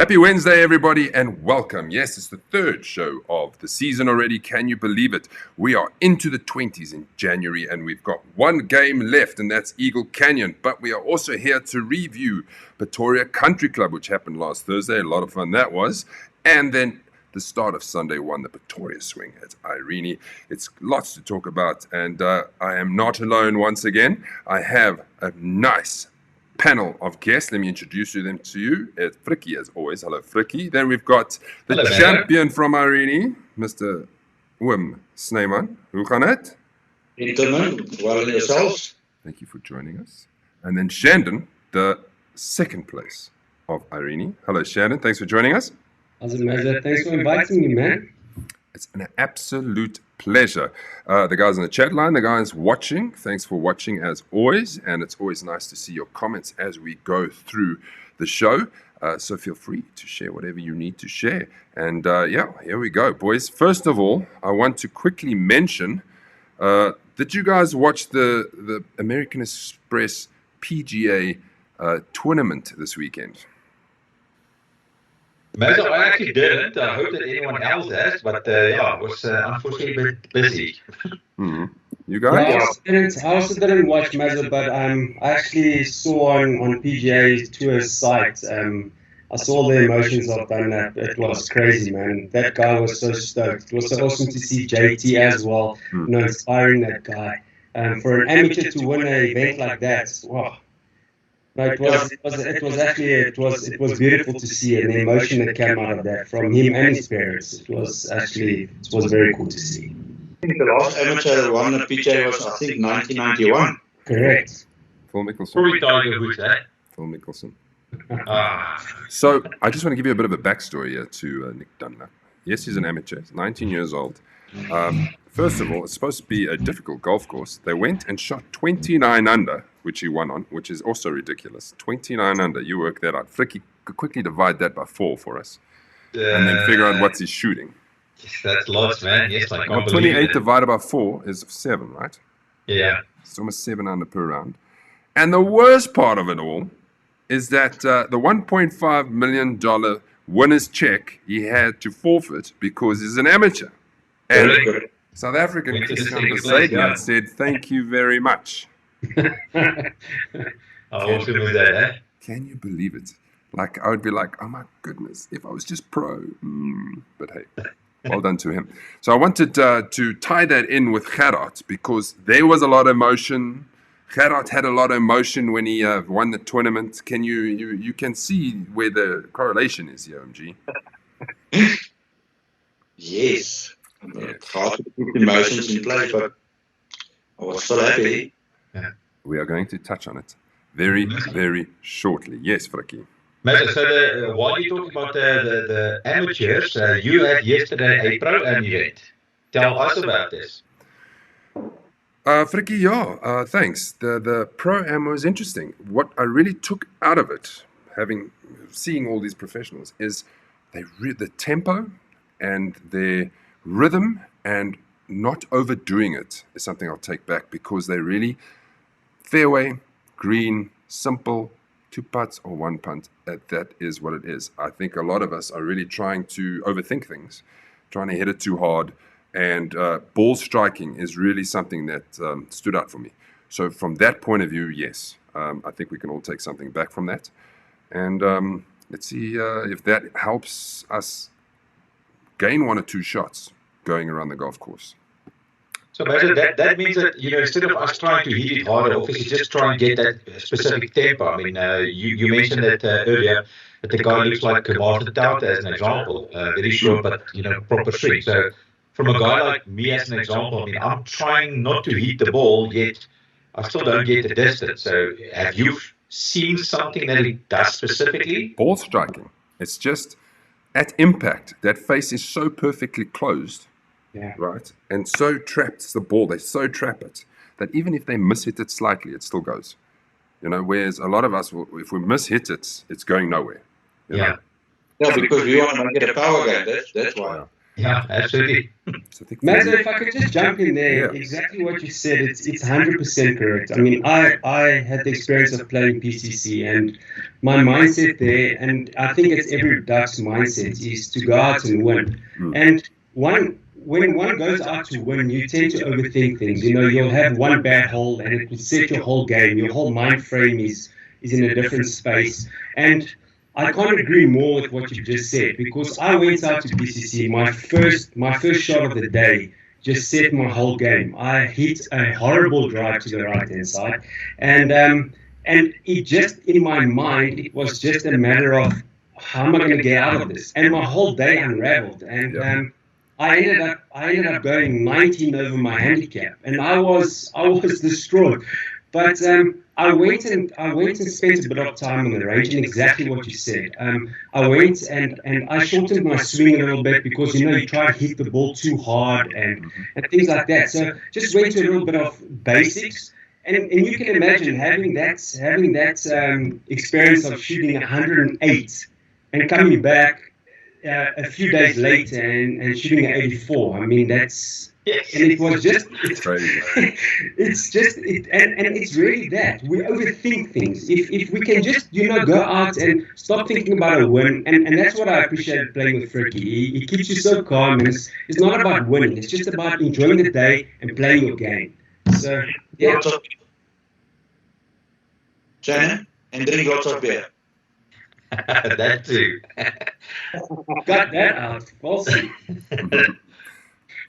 Happy Wednesday, everybody, and welcome. Yes, it's the third show of the season already. Can you believe it? We are into the 20s in January, and we've got one game left, and that's Eagle Canyon. But we are also here to review Pretoria Country Club, which happened last Thursday. A lot of fun that was. And then the start of Sunday one, the Pretoria Swing at Irene. It's lots to talk about, and I am not alone once again. I have a nice panel of guests. Let me introduce them to you. It's Frikkie, as always. Hello, Frikkie. Then we've got the champion from Irene, Mr. Wim Snyman. Hoe gaan het? Gentlemen, well in yourselves. Thank you for joining us. And then Shandon, the second place of Irene. Hello, Shandon. Thanks for joining us. How's it, Mazza? Thanks for inviting me, man. It's an absolute pleasure. The guys on the chat line, the guys watching, thanks for watching as always. And it's always nice to see your comments as we go through the show. So feel free to share whatever you need to share. And here we go, boys. First of all, I want to quickly mention, did you guys watch the American Express PGA tournament this weekend? Mazza, I actually didn't. I hope that anyone else has, but I was unfortunately a bit busy. Mm-hmm. You guys? I also didn't watch Mazza, but I actually saw on PGA Tour's site, I saw the emotions of that. It was crazy, man. That guy was so stoked. It was so awesome to see JT as well, inspiring that guy. For an amateur to win an event like that, wow. No, it was beautiful to see, and the emotion that came out of that from him and his parents. It was very cool to see. I think the last amateur who won the PGA was, I think, 1991. Correct. Phil Mickelson. Probably Tiger Woods, eh? Phil Mickelson. So I just want to give you a bit of a backstory here to Nick Dunlap. Yes, he's an amateur. He's 19 years old. First of all, it's supposed to be a difficult golf course. They went and shot 29 under, which he won on, which is also ridiculous. 29 under. You work that out. Frikkie, quickly divide that by 4 for us. And then figure out what's he shooting. Yes, that's lots, man. Yes, like 28 divided by 4 is 7, right? Yeah. It's almost 7 under per round. And the worst part of it all is that the $1.5 million winner's check he had to forfeit because he's an amateur. And South African Christian Besaidner said, "Thank you very much." How awesome is that, eh? Can you believe it? Like, I would be like, oh my goodness, if I was just pro. But hey, well done to him. So I wanted to tie that in with Gerard because there was a lot of emotion. Gerard had a lot of emotion when he won the tournament. Can you can see where the correlation is here, OMG? Yes. It's hard to put emotions in place, but I was so happy. Yeah. We are going to touch on it very, very shortly. Yes, Frikkie. So while you're talking about the amateurs, you had yesterday a pro-am event. Tell us about this. Frikkie, yeah, thanks. The pro-am was interesting. What I really took out of it, seeing all these professionals, is the tempo and their rhythm and not overdoing it is something I'll take back, because they really fairway, green, simple, 2 putts or 1 putt. That is what it is. I think a lot of us are really trying to overthink things, trying to hit it too hard. And ball striking is really something that stood out for me. So from that point of view, yes, I think we can all take something back from that. And let's see if that helps us gain 1 or 2 shots going around the golf course. So that means that, instead of us trying to hit it harder, obviously just try and get that specific tempo. I mean, you mentioned that earlier, that the guy looks like Martin Tout as an example, very short but proper swing. So from a guy like me as an example, I mean, I'm trying not to hit the ball, yet I still don't get the distance. So have you seen something that it does specifically? Ball striking. It's just at impact, that face is so perfectly closed. Yeah. Right, and so traps the ball. They so trap it that even if they mishit it slightly, it still goes. Whereas a lot of us, if we mishit it, it's going nowhere. Yeah. No, because we want to make it a power game. That's why. Yeah, absolutely. Mazo, if I could just jump in there, exactly what you said, it's 100% correct. I mean, I had the experience of playing PCC, and my mindset there, and I think it's every Duck's mindset, is to go out and win. And when one goes out to win, you tend to overthink things. You'll have one bad hole, and it will set your whole game. Your whole mind frame is in a different space. And I can't agree more with what you just said, because I went out to BCC, my first shot of the day just set my whole game. I hit a horrible drive to the right-hand side, and it just, in my mind, it was just a matter of, how am I going to get out of this? And my whole day unraveled, and I ended up going 19 over my handicap, and I was distraught. But I went and spent a bit of time on the range, and exactly what you said. I went and I shortened my swing a little bit, because you try to hit the ball too hard and things like that. So just went to a little bit of basics, and you can imagine having that experience of shooting 108 and coming back a few days later and shooting at 84. I mean, that's. And it was just, it's really that we overthink things. If we can just go out and stop thinking about a win, and that's what I appreciate playing with Frikkie. He keeps you so calm, and it's not about winning. It's just about enjoying the day and playing your game. So yeah, Shannon, and drink lots of beer. That too. Got that out. We'll see.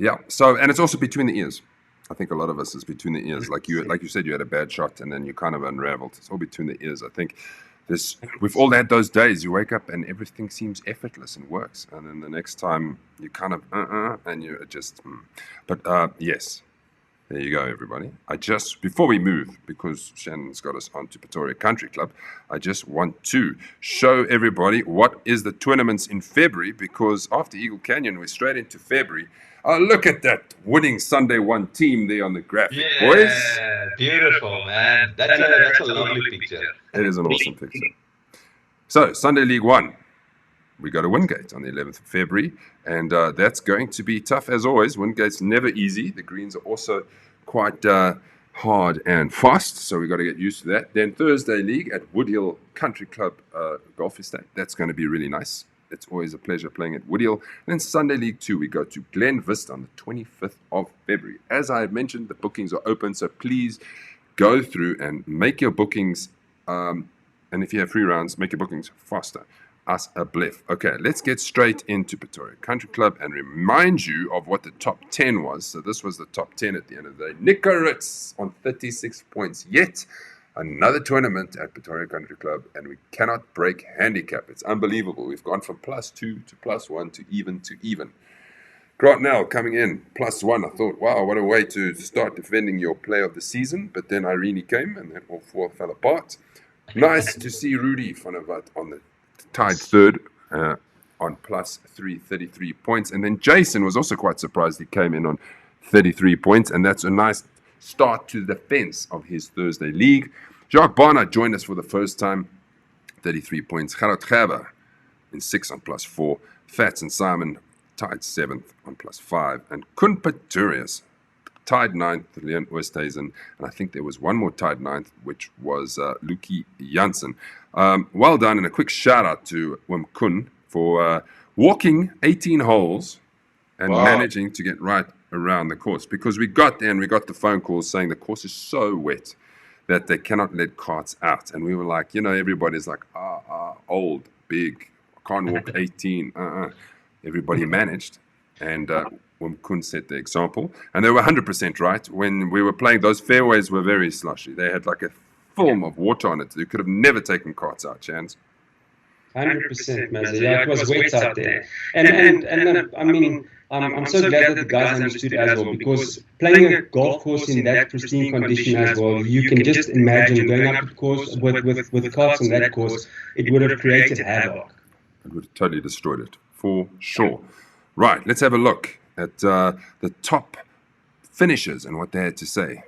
Yeah. So, and it's also between the ears. I think a lot of us is between the ears. Like you said, you had a bad shot and then you kind of unraveled. It's all between the ears. I think we've all had those days. You wake up and everything seems effortless and works, and then the next time you kind of and you just. But yes, there you go, everybody. Before we move, because Shannon's got us onto Pretoria Country Club, I just want to show everybody what is the tournaments in February, because after Eagle Canyon, we're straight into February. Look at that winning Sunday one team there on the graphic, boys. Yeah, beautiful, man. That's a lovely picture. It is an awesome picture. So, Sunday League 1. We go to Wingate on the 11th of February, and that's going to be tough as always. Wingate's never easy. The greens are also quite hard and fast, so we've got to get used to that. Then Thursday League at Woodhill Country Club Golf Estate. That's going to be really nice. It's always a pleasure playing at Woodhill. And then Sunday League 2, we go to Glen Vista on the 25th of February. As I mentioned, the bookings are open, so please go through and make your bookings. And if you have free rounds, make your bookings faster. Us a bliff. Okay, let's get straight into Pretoria Country Club and remind you of what the top 10 was. So this was the top 10 at the end of the day. Nico Ritz on 36 points. Yet another tournament at Pretoria Country Club, and we cannot break handicap. It's unbelievable. We've gone from +2 to +1 to even. Grantnell coming in, +1. I thought, wow, what a way to start defending your player of the season. But then Irene came and that all fell apart. Nice to see Rudy van der Walt on the tied third on +333 points. And then Jason was also quite surprised. He came in on 33 points. And that's a nice start to the defense of his Thursday league. Jacques Barnard joined us for the first time, 33 points. Gerard Gerber in 6 on +4. Fats and Simon tied 7th on +5. And Kun Pretorius tied 9th, Leon Oosthuizen. And I think there was one more tied 9th, which was Luki Janssen. Well done, and a quick shout out to Wim Kun for walking 18 holes and managing to get right around the course. Because we got there and we got the phone calls saying the course is so wet that they cannot let carts out. And we were like, everybody's like, old, big, can't walk 18. Everybody managed, and Wim Kun set the example. And they were 100% right. When we were playing, those fairways were very slushy. They had like a film of water on it. You could have never taken carts out, Chance. 100%, Mazza. Yeah, it was wet out there. And I mean, I'm so glad that the guys understood as well, because playing a golf course in that pristine condition as well, you can just imagine going up the course with carts on that course, it would have created havoc. It would have totally destroyed it, for sure. Right, let's have a look at the top finishers and what they had to say.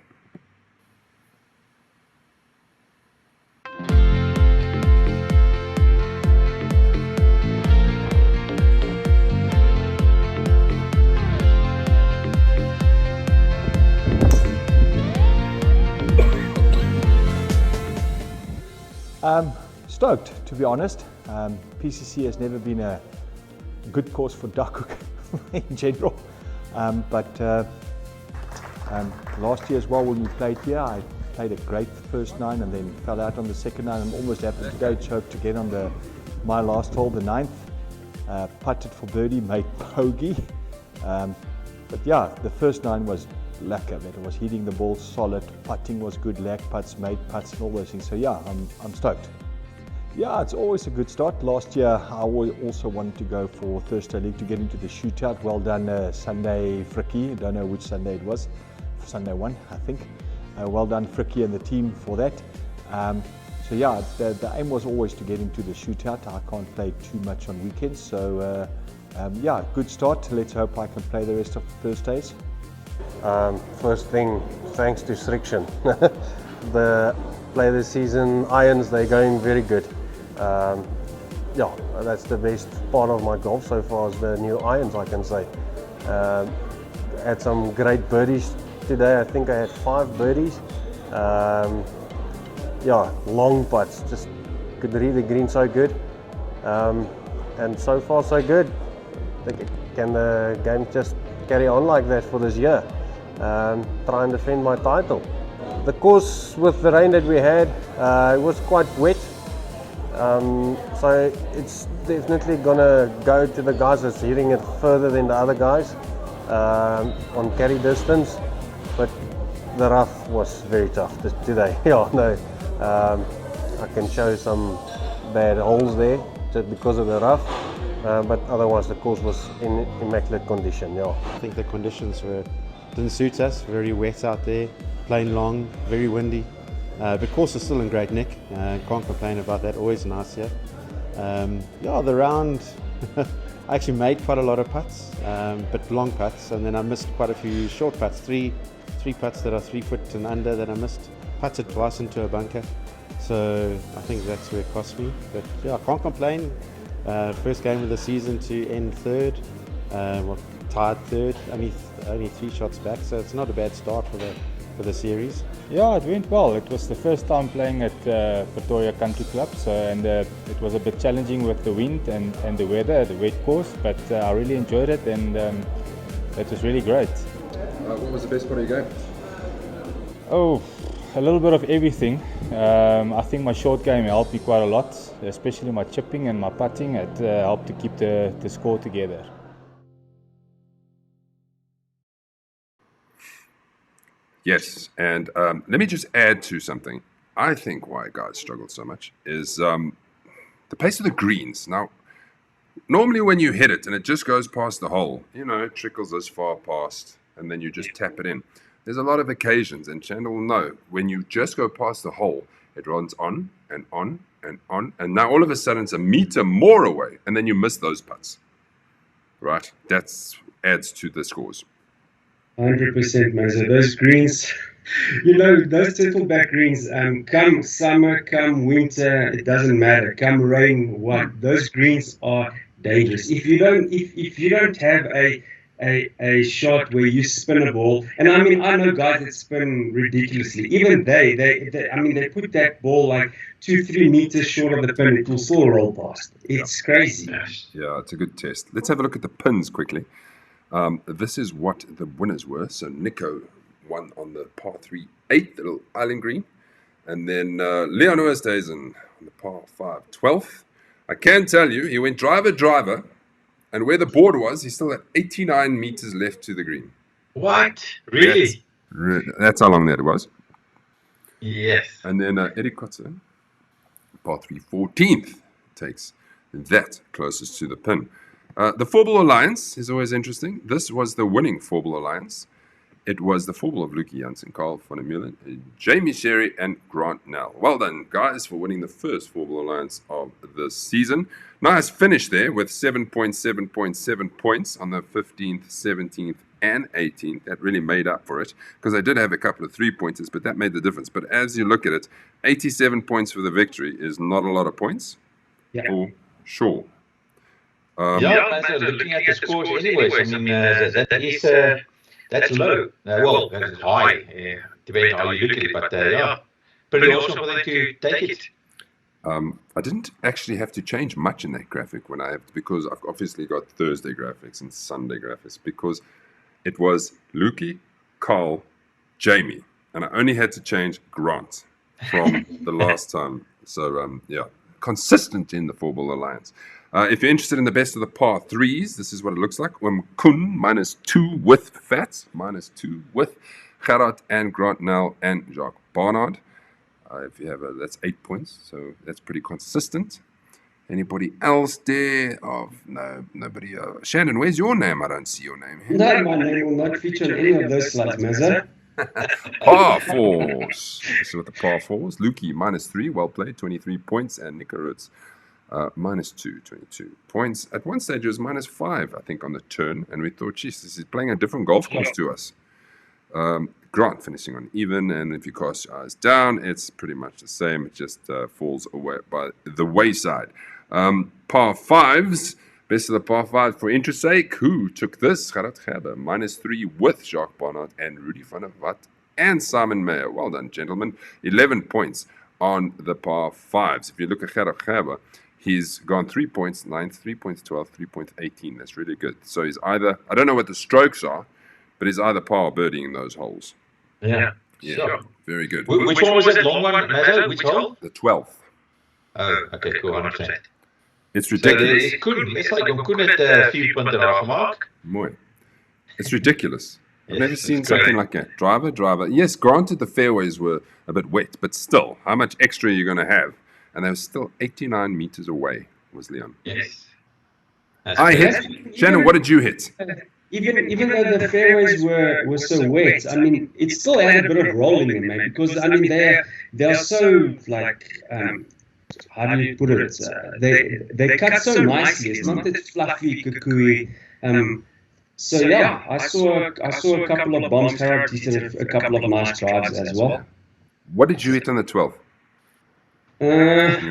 Stoked, to be honest. PCC has never been a good course for Duckhook in general, but last year as well when we played here, I played a great first 9 and then fell out on the second 9 and almost happened to go choked again on my last hole, the 9th. Putted for birdie, made bogey, but yeah, the first 9 was lekker. It was hitting the ball solid, putting was good, lag putts, made putts and all those things. So yeah, I'm stoked. Yeah, it's always a good start. Last year I also wanted to go for Thursday League to get into the shootout. Well done Sunday Frikkie, I don't know which Sunday it was, Sunday 1 I think. Well done Frikkie and the team for that. So yeah, the aim was always to get into the shootout. I can't play too much on weekends, so yeah, good start. Let's hope I can play the rest of Thursdays. First thing, thanks to Striction. The play of the season irons, they're going very good. Yeah, that's the best part of my golf so far is the new irons, I can say. Had some great birdies today. I think I had 5 birdies. Yeah, long putts, just could read the green so good. And so far so good. Can the game just carry on like that for this year? Try and defend my title. The course with the rain that we had, it was quite wet. So it's definitely gonna go to the guys that's hitting it further than the other guys on carry distance. But the rough was very tough today. Yeah, no, I can show some bad holes there just because of the rough. But otherwise the course was in immaculate condition. Yeah. I think the conditions didn't suit us. Very wet out there, playing long, very windy. The course is still in great nick. Can't complain about that. Always nice here. Yeah, the round. I actually made quite a lot of putts, but long putts, and then I missed quite a few short putts. Three putts that are 3 foot and under that I missed. Putted twice into a bunker, so I think that's where it cost me. But yeah, I can't complain. First game of the season to end third, well, tied third, only 3 shots back, so it's not a bad start for the series. Yeah, it went well. It was the first time playing at Pretoria Country Club, so and it was a bit challenging with the wind and the weather, the wet course, but I really enjoyed it, and it was really great. What was the best part of your game? Oh, a little bit of everything. I think my short game helped me quite a lot, especially my chipping and my putting. It helped to keep the score together. Yes, and let me just add to something. I think why guys struggled so much is the pace of the greens. Now, Normally when you hit it and it just goes past the hole, it trickles as far past and then you just tap it in. There's a lot of occasions, and Chandler will know, when you just go past the hole, it runs on and on and on, and now all of a sudden it's a meter more away, and then you miss those putts. Right? That adds to the scores. 100%, man. So those greens, those circle back greens, come summer, come winter, it doesn't matter. Come rain, what? Those greens are dangerous. If you don't have a shot where you spin a ball, and I mean, I know guys that spin ridiculously. Even they put that ball like 2-3 meters short of the pin, it will still roll past. It's crazy. Yeah, it's a good test. Let's have a look at the pins quickly. This is what the winners were. So Nico won on the par 3 8th, the little island green, and then Leon Oosthuizen on the par 5 12th. I can tell you, he went driver. And where the board was, he still had 89 meters left to the green. What? Really? That's how long that was. Yes. And then Eddie Kotze, par 3 14th, takes that closest to the pin. The four-ball alliance is always interesting. This was the winning four-ball alliance. It was the four-ball of Lucky Janssen, Carl van der Meulen, Jamie Sherry, and Grant Nell. Well done, guys, for winning the first four-ball alliance of the season. Nice finish there with 7.7 points on the 15th, 17th, and 18th. That really made up for it, because I did have a couple of three-pointers, but that made the difference. But as you look at it, 87 points for the victory is not a lot of points, for sure. Looking at the scores anyways, I mean, that's low. Well, that's high, depending on how you look at it. But pretty awesome for them to take it. I didn't actually have to change much in that graphic because I've obviously got Thursday graphics and Sunday graphics, because it was Lukey, Carl, Jamie, and I only had to change Grant from the last time. So consistent in the four-ball alliance. If you're interested in the best of the par threes, this is what it looks like. Kun -2 with Fats, -2 with Gerard and Grant Nell and Jacques Barnard. If you have that's 8 points, so that's pretty consistent. Anybody else there? No, nobody. Shannon, where's your name? I don't see your name here. No, my name will not feature on any of those slides, Mazza. Par fours. This is what the par fours. Lukey -3, well played, 23 points, and Nico Roots -2, 22 points. At one stage, it was -5, I think, on the turn, and we thought, geez, this is playing a different golf course to us. Grant finishing on even, and if you cast your eyes down, it's pretty much the same. It just falls away by the wayside. Par fives, best of the par five for interest sake. Who took this? Gerard Gerber, -3 with Jacques Barnard and Rudy van der Walt and Simon Mayer. Well done, gentlemen. 11 points on the par fives. If you look at Gerard Gerber, he's gone 3 points, 9th, 3 points, 12th, 3 points, 18. That's really good. So he's either, I don't know what the strokes are, but he's either par or birdie in those holes. Yeah. Sure. Very good. Which one was that long one, Mazza? Which hole? The 12th. Oh, okay, cool, 100%. It's ridiculous. It's like we couldn't a few punten afgemaakt. Mooi. It's ridiculous. I've never seen something like that. Driver. Yes, granted the fairways were a bit wet, but still, how much extra are you going to have? And they were still 89 meters away, was Leon. Yes. I hit. Shannon, what did you hit? Even though the fairways were so wet, I mean, it still had a bit of roll in them, man, because, I mean, they're so, like, how do you put it? They cut so nicely. It's not that fluffy, cuckooey. So yeah, I saw a couple of bombs, characters, and a couple of nice drives as well. What did you hit on the 12th? You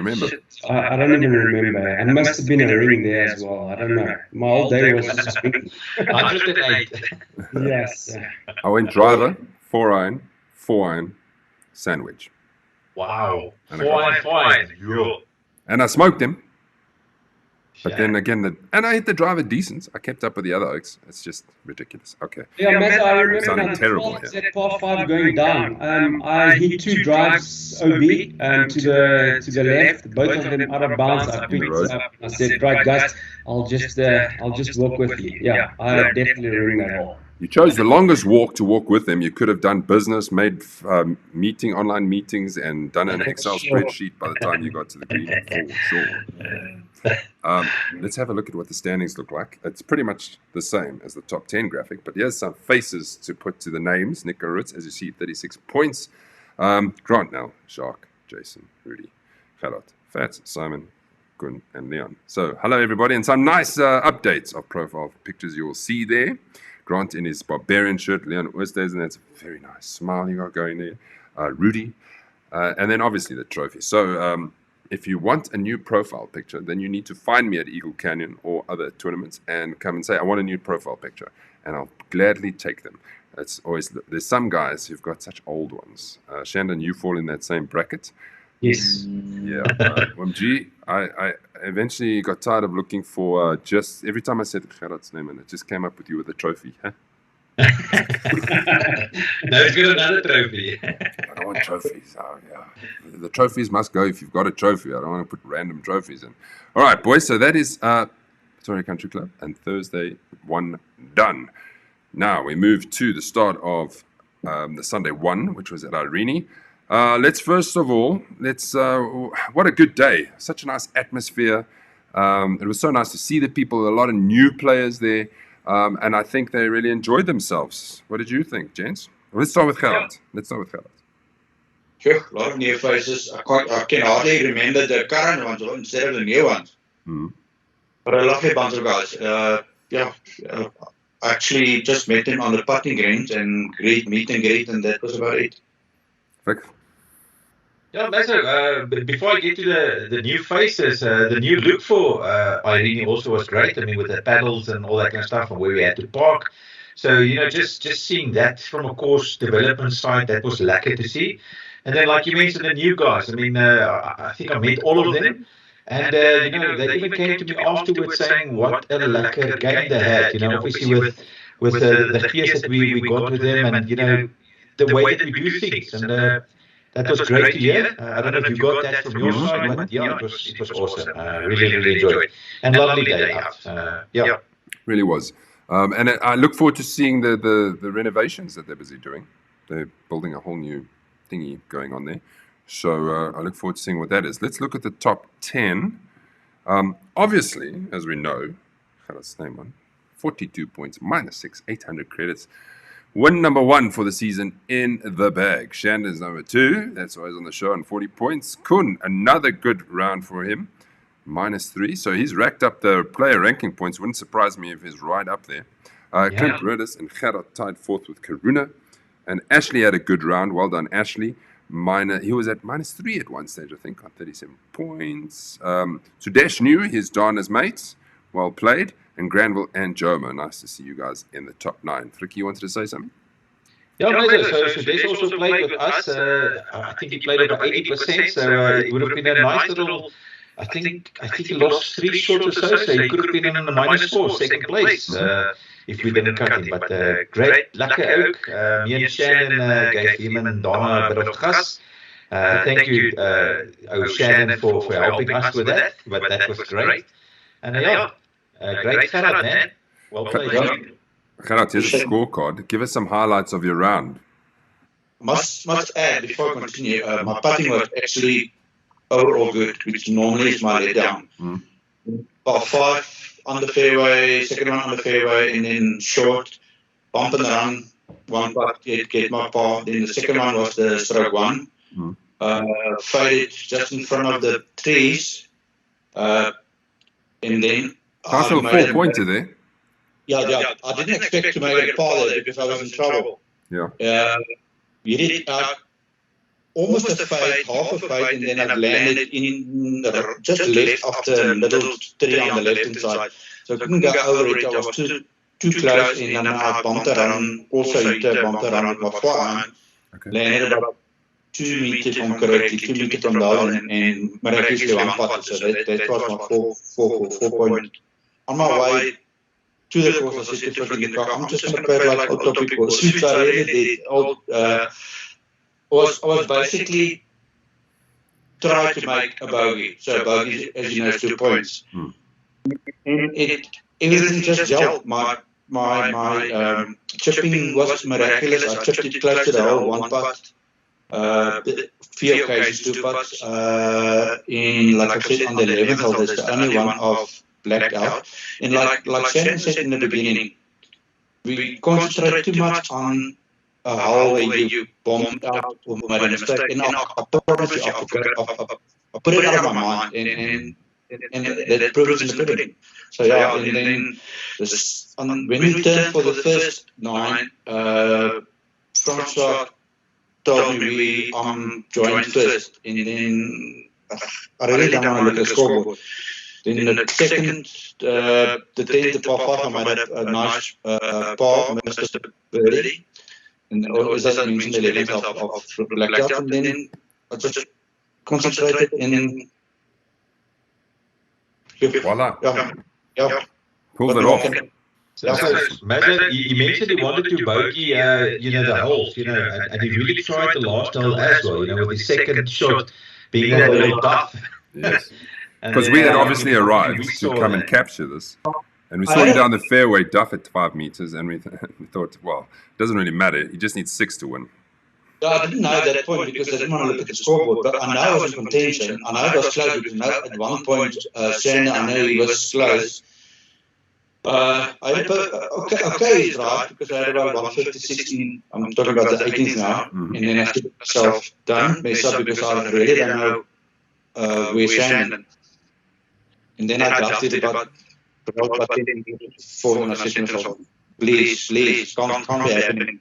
remember? I don't even remember. And must have been a ring there as well. I don't know. My whole day was just 108. Yes. I went driver, 4-iron, 4-iron, sandwich. Wow. 4-iron. Yeah. And I smoked him. But then again, and I hit the driver decent. I kept up with the other oaks. It's just ridiculous. Okay. Yeah, Mazza, I remember sounding terrible here. At par 5 going down. I hit 2 drives OB to the left. Both of them out of bounds. I picked up. I said, right, guys, I'll just walk with you. Yeah, I definitely ring that hole. You chose the longest walk to walk with them. You could have done business, made online meetings, and done an Excel spreadsheet by the time you got to the green. For Let's have a look at what the standings look like. It's pretty much the same as the top 10 graphic, but here's some faces to put to the names. Nick Roots, as you see, 36 points. Grant Nell, Shark, Jason, Rudy, Charlotte, Fats, Simon, Gun, and Leon. So, hello everybody, and some nice updates of profile pictures you will see there. Grant in his barbarian shirt, Leon Oosthuizen, and that's a very nice smile you got going there. Rudy, and then obviously the trophy. So, if you want a new profile picture, then you need to find me at Eagle Canyon or other tournaments and come and say, I want a new profile picture. And I'll gladly take them. It's always, there's some guys who've got such old ones. Shandon, you fall in that same bracket. Yes. Yeah. I eventually got tired of looking for just, every time I said Gerard's name, and it just came up with you with a trophy. Huh? No, it's got another trophy. I don't want trophies. Oh, yeah. The trophies must go if you've got a trophy. I don't want to put random trophies in. All right, boys. So that is Pretoria Country Club and Thursday 1 done. Now we move to the start of the Sunday 1, which was at Irene. Let's first of all, what a good day. Such a nice atmosphere. It was so nice to see the people, a lot of new players there. And I think they really enjoyed themselves. What did you think, gents? Let's start with Gerard. Sure, a lot of new faces. I can hardly remember the current ones instead of the new ones. But a lovely bunch of guys. Actually just met them on the putting greens and meet and greet, and that was about it. Vic? Yeah, Mazo, before I get to the new faces, the new look for Irene also was great. I mean, with the paddles and all that kind of stuff, and where we had to park. So, just seeing that from a course development side, that was lucky to see. And then, like you mentioned, the new guys. I mean, I think I met all of them. And, they even came to me afterwards saying what a lucky game they had, obviously with the fears that we got with them and, the way that we do things. And that was great to hear. I don't know if you got that from your side, but yeah, it was awesome. Really, really enjoyed it. And lovely day out. Really was. And I look forward to seeing the renovations that they're busy doing. They're building a whole new thingy going on there. So I look forward to seeing what that is. Let's look at the top 10. Obviously, as we know, Gerard's name on 42 points, -6, 800 credits. Win number 1 for the season in the bag. Shandon's number 2. That's always on the show on 40 points. Kun, another good round for him. -3. So he's racked up the player ranking points. Wouldn't surprise me if he's right up there. Clint Rodas and Gerard tied 4th with Karuna. And Ashley had a good round. Well done, Ashley. He was at -3 at one stage, I think, on 37 points. Sudesh knew his Dana's mates. Well played. And Granville and Joma. Nice to see you guys in the top 9. Fricky, you wanted to say something? Yeah, so Sudesh also played with us. I think he played about 80%, so it would have been a nice little... I think he lost 3 shots or so he could have been in the minus 4, second place, if we didn't cut him. But great, lucky ook. Me and Shannon gave him and Donna a bit of gas. Thank you, Shannon, for helping us with that. But that was great. And great Gerard, man. Well played. Gerard, here's a scorecard. Give us some highlights of your round. Must add, before I continue, my putting was actually overall good, which normally is my letdown. Par 5 on the fairway, second one on the fairway, and then short, bump and run, one putt, get my par. Then the second one was the stroke 1. Faded just in front of the trees, and then... That's a 4 pointer there. Yeah. I didn't expect to make a par there because I was in trouble. We did almost a fade, half a fade, and then I landed in just left of the little tree on the left hand side. So I couldn't go over it. I was too close, and then I bumped around, also hit a bump around with my forehand. Landed about 2 meters from correctly, 2 meters from down, and miraculously one putt. So that was my 4 point. On my way to the course, I said to freaking car, I'm just going to play like old topic course, which I really did. Was basically try to make a bogey. So a bogey, as you know, is 2 points. And everything just gelled. My chipping was miraculous. I chipped it close to the hole, one putt. few occasions too, but in, like I said, on the 11th hole, that's the only one I've blacked out. And like Shannon said in the beginning, we concentrate too much on a hole where you bombed out or made a mistake. And I promise you, I put it out of my mind, and that proves in the pudding. So yeah, and then when we turned for the first 9, Francois told me I'm joined first, and then I really don't want to look at the scoreboard. Then the second, the 10th, the par 5, I made a nice par, missed a birdie, and as I mentioned, the 11th of blacked out, and then I just concentrated and voila, yeah. Pulled it off. So, Mazza, you mentioned he wanted to bogey, the holes, and he really tried the last hole as well, with his second shot being a little tough. Yes. Because we had obviously arrived to come and capture this. And we saw him down the fairway duff at 5 meters, and we thought, well, it doesn't really matter. He just needs 6 to win. Yeah, I didn't know that point because I didn't want to look at the scoreboard, but I know I was in contention. I know it was close because at one point, Shannon, I know he was close. I had okay drive because I had about 150, 16. I'm talking about the 18th now, and then I took myself down, mess up because I really don't know where Shannon. And then I duffed it about 10 minutes before, and I said to myself, please, can't be happening.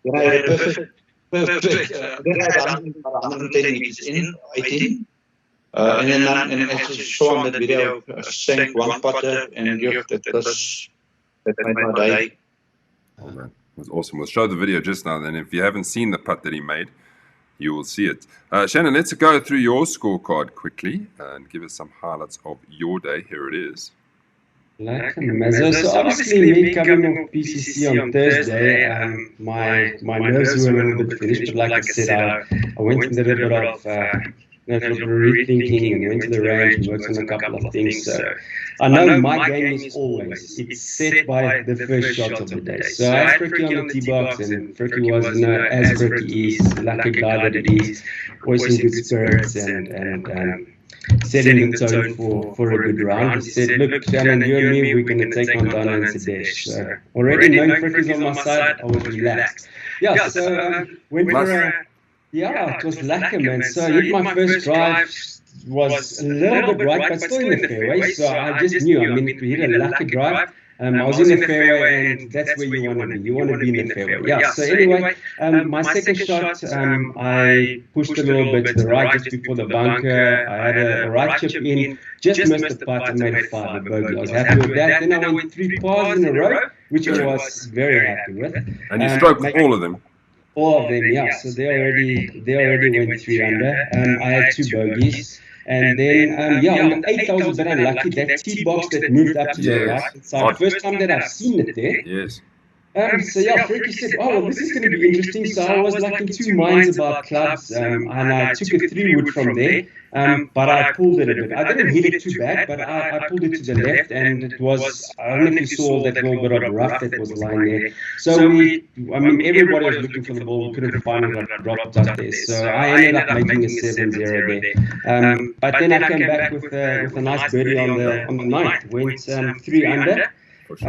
Then I had a perfect. Then I had 110 meters in 18. And then as you saw on that video, I sank one putter, and that made my day. Oh, man. It was awesome. We'll show the video just now. Then, if you haven't seen the putt that he made, you will see it. Shannon, let's go through your scorecard quickly and give us some highlights of your day. Here it is. So obviously, me coming off PCC on Thursday, my nerves were a little bit finished. But like I said, I went and did a bit of rethinking and went to the range and worked on a couple of things. So I know my game is always, it's set by the first shot of the day. So I had Fricky on the tee box, and Fricky was, as Fricky is, the lucky guy that it is, always in good spirits and setting the tone for a good round. He said, look, Shannon, you and me, we're going to take on Donna and Sadesh. So already knowing Fricky's on my side, I was relaxed. Yeah, so went for it was lucky, man. So I hit my first drive, was a little bit right, but still in the fairway. So I just knew, we hit a lucky drive. I was in the fairway, and that's where you want to be. You want to be in the fairway. Yeah, so anyway, my second shot, I pushed a little bit to the right just before the bunker. I had a right chip in, just missed the putt and made a 5, a bogey. I was happy with that. Then I went 3 pars in a row, which I was very happy with. And you stroked all of them? All of them, yeah. So they already went 3 under. I had 2 bogeys. And then, on the 8th, I was a bit unlucky. That tee box that moved up to the right. It's the first time that I've seen it there. Yes. So Fricky said, this is going to be interesting. So I was like in 2 minds about clubs, and I took a 3-wood from there. But I pulled it a bit. I didn't hit it too bad, but I pulled it to the left, and it was, I don't know if you saw that little bit of rough that was lying there. So everybody was looking for the ball. We couldn't find it, dropped up there. So I ended up making a 7-0 there. But then I came back with a nice birdie on the 9th. Went 3 under. I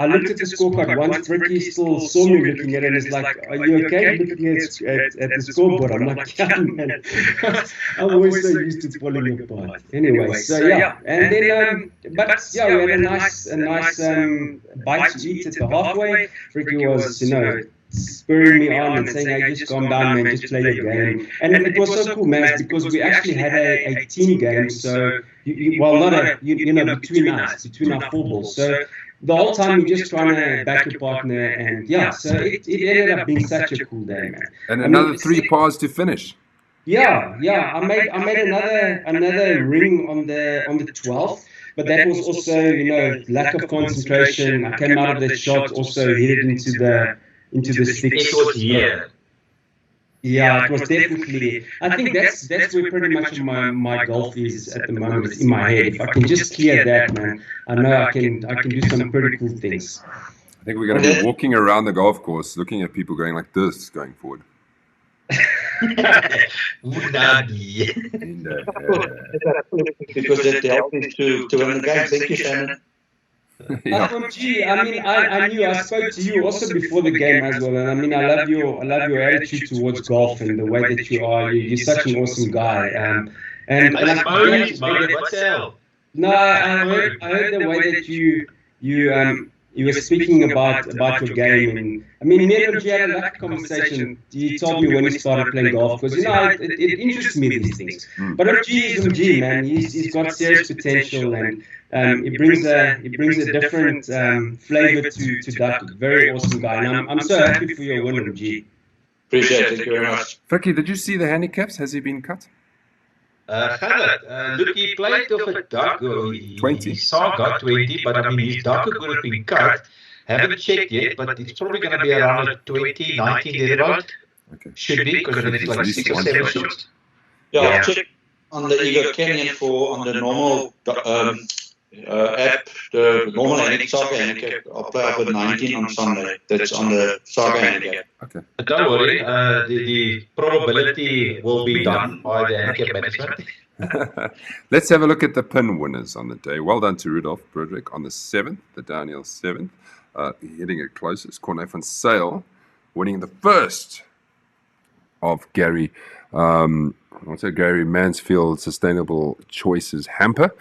looked at the scorecard once. Fricky still saw me looking at it and is like, are you okay looking at the scoreboard? I'm like, yeah, man. I'm always so used to pulling apart. Anyway, and then, we had a nice bite to eat at the halfway. Fricky was, spurring me on and saying, hey, just calm down, man, just play your game. And it was so cool, man, because we actually had a team game, so, between us, between our 4 balls. So the whole time you're just trying to back your partner, and so it ended up being such a cool day, man. And another 3 pars to finish. Yeah. I made another ring on the 12th. But that was also, lack of concentration. I came out of the shot, also hit it into the sticks. Yeah, it was definitely. I think that's where pretty much my golf is at the moment. It's in my head. If I can just clear that, man, I know I can do some pretty cool things. I think we're going to be walking around the golf course, looking at people going like this, going forward. Unagi. Because that helped me to win the game. Thank you, Shannon. Gee, I mean, I knew I spoke to you also before the game as well, and I mean, I love your attitude towards golf and the way that you are. You're such an awesome guy. And What's hell? no, I heard the way that you were speaking about your game, and I mean, me and G had a conversation. He told me when he started playing golf because it interests me these things. But MG is MG, man. He's got serious potential, and he brings a different flavor to Duckhook. Very awesome guy, and I'm so happy for your win, MG. Appreciate it. Thank you very much. Fricky, did you see the handicaps? Has he been cut? Look, he played off a duck. 20. He saw got 20, but I mean, his Duckhook would have been cut. Haven't checked yet, but it's probably going to be around a 20, 19 thereabout. Okay. Should be, because it's like 6 or 7 shots. Yeah, I'll check on the Ego Canyon on the normal app, the normal soccer handicap. I'll play up with 19 on Sunday. That's on the soccer handicap. Okay. But don't worry, the probability will be done by the handicap management. Let's have a look at the pin winners on the day. Well done to Rudolph Broderick on the 7th, the downhill 7th. Hitting it closest. Corne van Sail winning the first of Gary Mansfield Sustainable Choices hamper.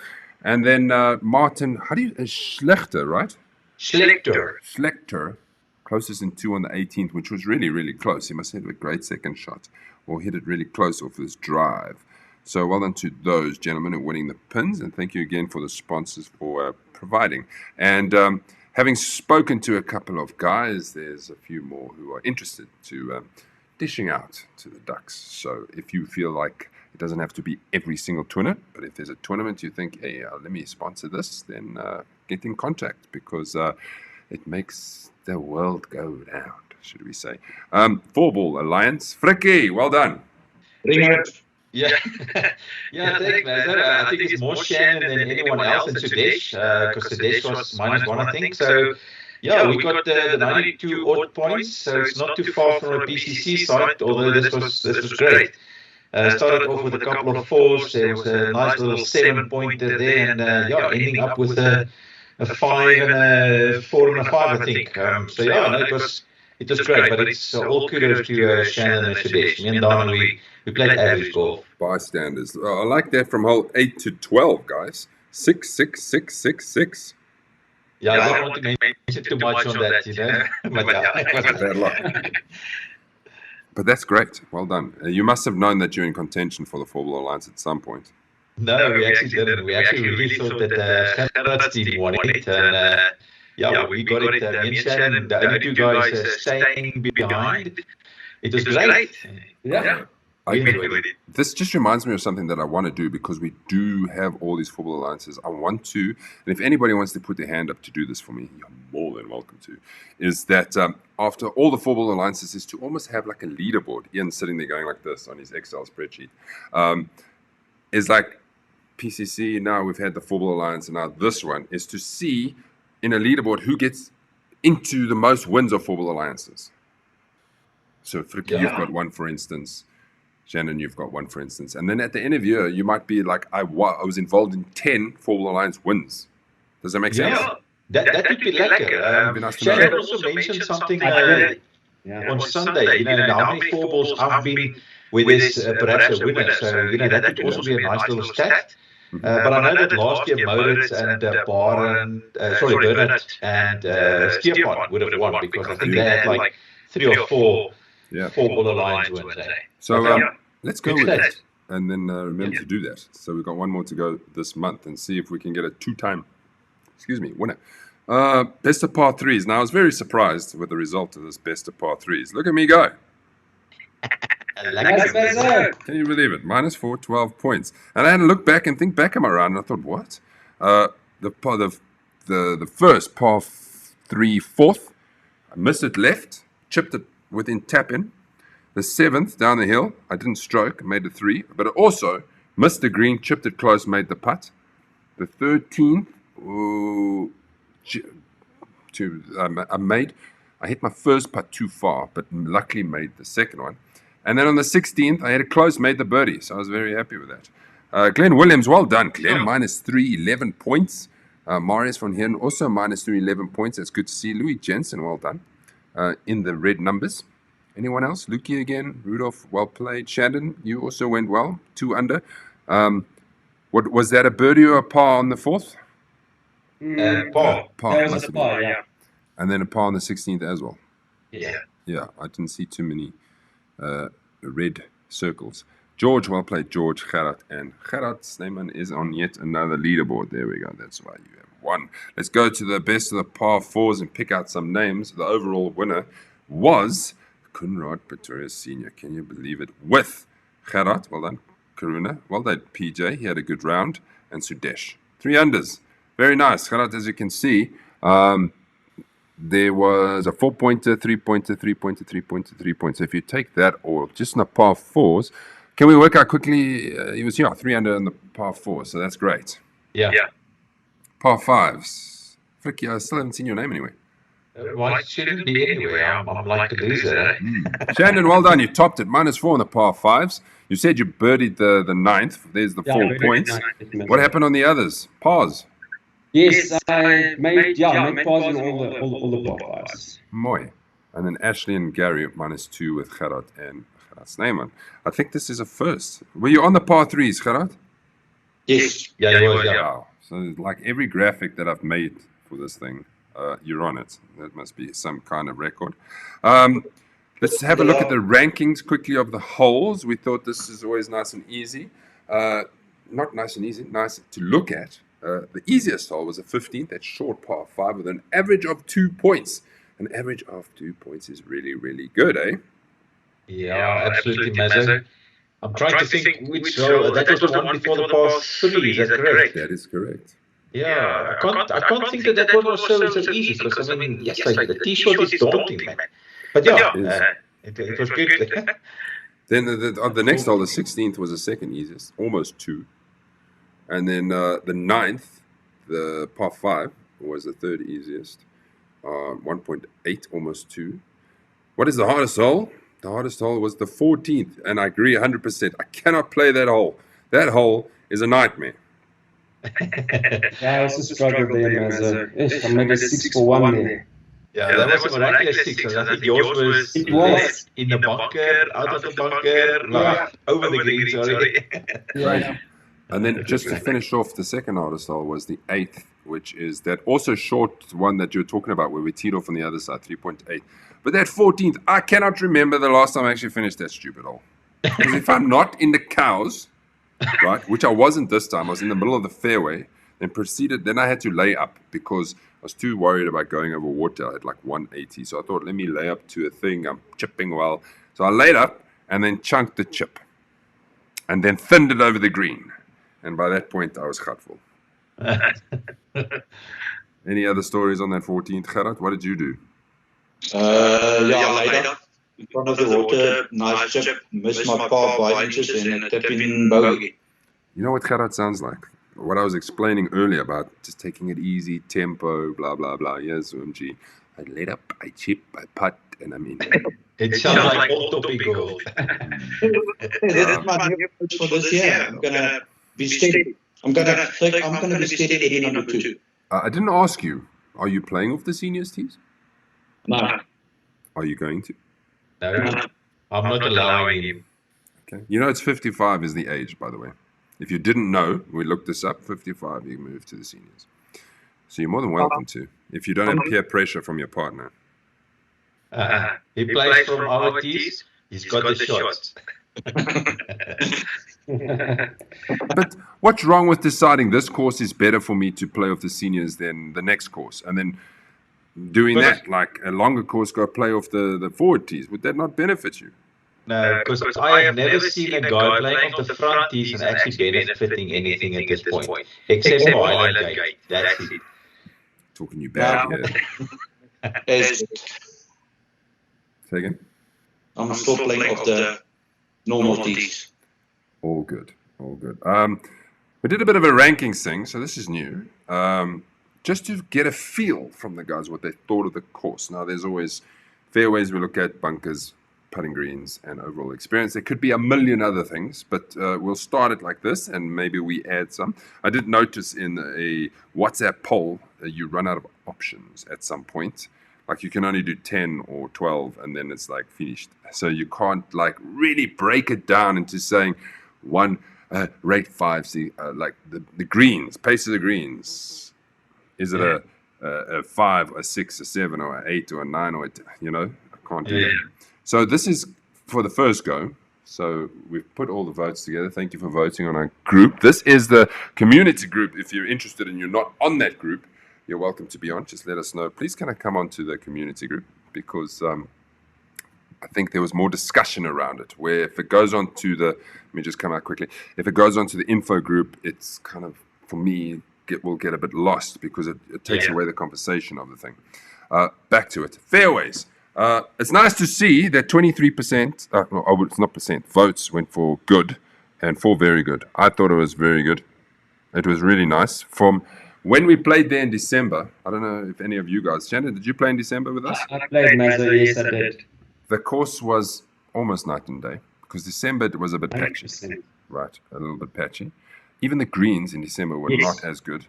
And then Martin, Schlechter, right? Schlechter, closest in 2 on the 18th, which was really, really close. He must have hit a great second shot or hit it really close off his drive. So well done to those gentlemen who are winning the pins. And thank you again for the sponsors for providing. And having spoken to a couple of guys, there's a few more who are interested to dishing out to the Ducks. So if you feel like it doesn't have to be every single tournament, but if there's a tournament you think, hey, let me sponsor this, then get in contact because it makes the world go round, should we say. Four Ball Alliance. Fricky, well done. Yeah, thanks, man. I think it's more Shannon than anyone else in Sudesh, because Sudesh was -1, I think. So, yeah, we got the 92 odd points, so it's not too far from a PCC side, although this was great. Started off with a couple of 4s. There was a nice little 7-pointer there, and ending up with a 5 and a 4 and a 5, I think. So yeah, no, it was great, but it's all kudos to Shannon and Sudesh. Me and Donna, we played average golf. Bystanders. I like that from hole 8 to 12, guys. 6, 6, 6, 6, 6. Yeah, I don't want to mention too much on that, you know. But bad luck. But that's great. Well done. You must have known that you're in contention for the Four Ball Alliance at some point. No, we actually didn't. We actually really thought that Gerard's team won it. And we got it. Me and Shannon, the only two guys staying behind. It was great. Yeah. This just reminds me of something that I want to do because we do have all these Four Ball Alliances. I want to, and if anybody wants to put their hand up to do this for me, you're more than welcome to, is that after all the Four Ball Alliances is to almost have like a leaderboard. Ian sitting there going like this on his Excel spreadsheet. Is like PCC, now we've had the Four Ball Alliance, and now this one is to see in a leaderboard who gets into the most wins of Four Ball Alliances. So Fricky, you've got one, for instance. Shannon, you've got one, for instance. And then at the end of the year, you might be like, I was involved in 10 Four Ball Alliance wins. Does that make sense? Yeah, that would be lekker. Shannon also mentioned something on Sunday. You know, how many Four Balls I've been with this perhaps a winner. So, you know, that would also be a nice little stat. But I know that last year Moritz and Bernard and Stefan would have won because I think they had like 3 or 4 Four Ball Alliance wins. So let's go with that and then remember to do that. So we've got one more to go this month and see if we can get a 2-time, winner. Best of par 3s. Now I was very surprised with the result of this best of par 3s. Look at me go. Can you believe it? -4, 12 points. And I had to look back and think back on my round, and I thought, what? The first par 3 4th, I missed it left, chipped it within tap in. The 7th down the hill, I didn't stroke, made a 3, but I also missed the green, chipped it close, made the putt. The 13th, I hit my first putt too far, but luckily made the second one. And then on the 16th, I had a close, made the birdie. So I was very happy with that. Glenn Williams, well done, Glenn. -3, 11 points. Marius van Heeren also -3, 11 points. That's good to see. Louis Jensen, well done. In the red numbers. Anyone else? Lukey again. Rudolph, well played. Shannon, you also went well. 2 under. What was that, a birdie or a par on the 4th? Par. That was a par, yeah. And then a par on the 16th as well. Yeah. Yeah, I didn't see too many red circles. George, well played, George, Gerard. And Gerard Snyman is on yet another leaderboard. There we go. That's why you have won. Let's go to the best of the par 4s and pick out some names. The overall winner was Kunrad Pretoria Senior. Can you believe it? With Gerard, well done. Karuna, well done. PJ, he had a good round. And Sudesh, 3 unders. Very nice. Gerard, as you can see, there was a 4-pointer, 3-pointer, 3-pointer, 3-pointer, 3-pointer. So if you take that all, just in the par 4s, can we work out quickly? He was 3 under in the par 4, so that's great. Yeah. Par 5s. Frick, I still haven't seen your name anyway. Well, it shouldn't be anyway. I'm like a loser. Shannon, well done. You topped it. -4 on the par 5s. You said you birdied the 9th. There's the 4 points. What happened on the others? Pars. Yes, I made pars on all the par 5s. Mooi. And then Ashley and Gary -2 with Gerard and Snyman. I think this is a first. Were you on the par 3s, Gerard? Yes. Yeah, you was, yeah. Wow. So like every graphic that I've made for this thing, you're on it. That must be some kind of record. Let's have a look at the rankings quickly of the holes. We thought this is always nice and easy. Not nice and easy, nice to look at. The easiest hole was the 15th, that short par 5 with an average of 2 points. An average of 2 points is really, really good, eh? Yeah, absolutely, Mazzo. I'm trying to think which hole. That was the one before the par 3, is that correct? That is correct. Yeah, I can't think that one was so easy, because I mean, yes, the tee shot is daunting, man. But yeah, it was good. Then the next hole, the 16th, was the second easiest, almost 2. And then the 9th, the par 5, was the third easiest, 1.8, almost 2. What is the hardest hole? The hardest hole was the 14th, and I agree 100%. I cannot play that hole. That hole is a nightmare. I also struggled there, as I made a 6 for 1 there. Yeah, that was a miraculous 6. I think yours was in the bunker, out of the bunker, over the green, sorry. Yeah. And then just to finish off, the second hardest hole was the 8th, which is that also short one that you were talking about where we teed off on the other side, 3.8. But that 14th, I cannot remember the last time I actually finished that stupid hole. Because if I'm not in the cows, right, which I wasn't this time, I was in the middle of the fairway, then I had to lay up because I was too worried about going over water. I had like 180. So I thought, let me lay up to a thing. I'm chipping well. So I laid up and then chunked the chip and then thinned it over the green. And by that point, I was gutful. Any other stories on that 14th, Gerard? What did you do? Laid up in front of the water, nice chip, missed my par by inches and a tip in bogey. You know what Gerard sounds like? What I was explaining earlier about just taking it easy, tempo, blah, blah, blah. Yes, OMG. I laid up, I chip, I putt, and I'm in. It sounds like all topic gold. That's my new approach for this year. I'm going to be steady. I'm going to be steady Eddie number 2. I didn't ask you. Are you playing off the seniors tees? No. Are you going to? No, I'm not allowing him. Okay. You know, it's 55 is the age, by the way. If you didn't know, we looked this up, 55, you move to the seniors. So you're more than welcome to, if you don't have peer pressure from your partner. He plays from our tees, he's got the shots. But what's wrong with deciding this course is better for me to play off the seniors than the next course? And then doing that, like a longer course, go play off the forward tees. Would that not benefit you? No, because I have never seen a guy playing off the front tees and actually benefiting anything at this point. Except for Island Gate. That's it. Talking you bad here. Say again? I'm still playing off the normal tees. All good. All good. We did a bit of a rankings thing, so this is new. Just to get a feel from the guys what they thought of the course. Now, there's always fairways we look at, bunkers, putting greens and overall experience. There could be a million other things, but we'll start it like this, and maybe we add some. I did notice in a WhatsApp poll, you run out of options at some point. Like you can only do 10 or 12, and then it's like finished. So you can't like really break it down into saying one, rate 5, see, like the greens, pace of the greens. Is it a 5, a 6, a 7, or an 8, or a 9, or I can't do that. So this is for the first go. So we've put all the votes together. Thank you for voting on our group. This is the community group. If you're interested and you're not on that group, you're welcome to be on. Just let us know. Please can I come on to the community group? Because I think there was more discussion around it, where if it goes on to let me just come out quickly. If it goes on to the info group, it's kind of, for me, will get a bit lost because it takes away the conversation of the thing. Back to it. Fairways. It's nice to see that 23%, it's not percent, votes went for good and for very good. I thought it was very good. It was really nice. From when we played there in December, I don't know if any of you guys, Shannon, did you play in December with us? I played Mazda, yes, I did. The course was almost night and day because December it was a bit 100%. patchy. Right, a little bit patchy. Even the greens in December were not as good.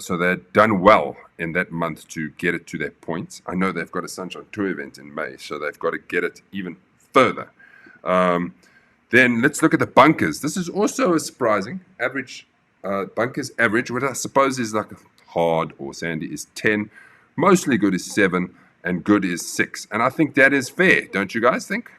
So they'd done well in that month to get it to that point. I know they've got a Sunshine Tour event in May, so they've got to get it even further. Then let's look at the bunkers. This is also a surprising average. Bunkers average, what I suppose is like hard or sandy, is 10. Mostly good is 7, and good is 6. And I think that is fair, don't you guys think?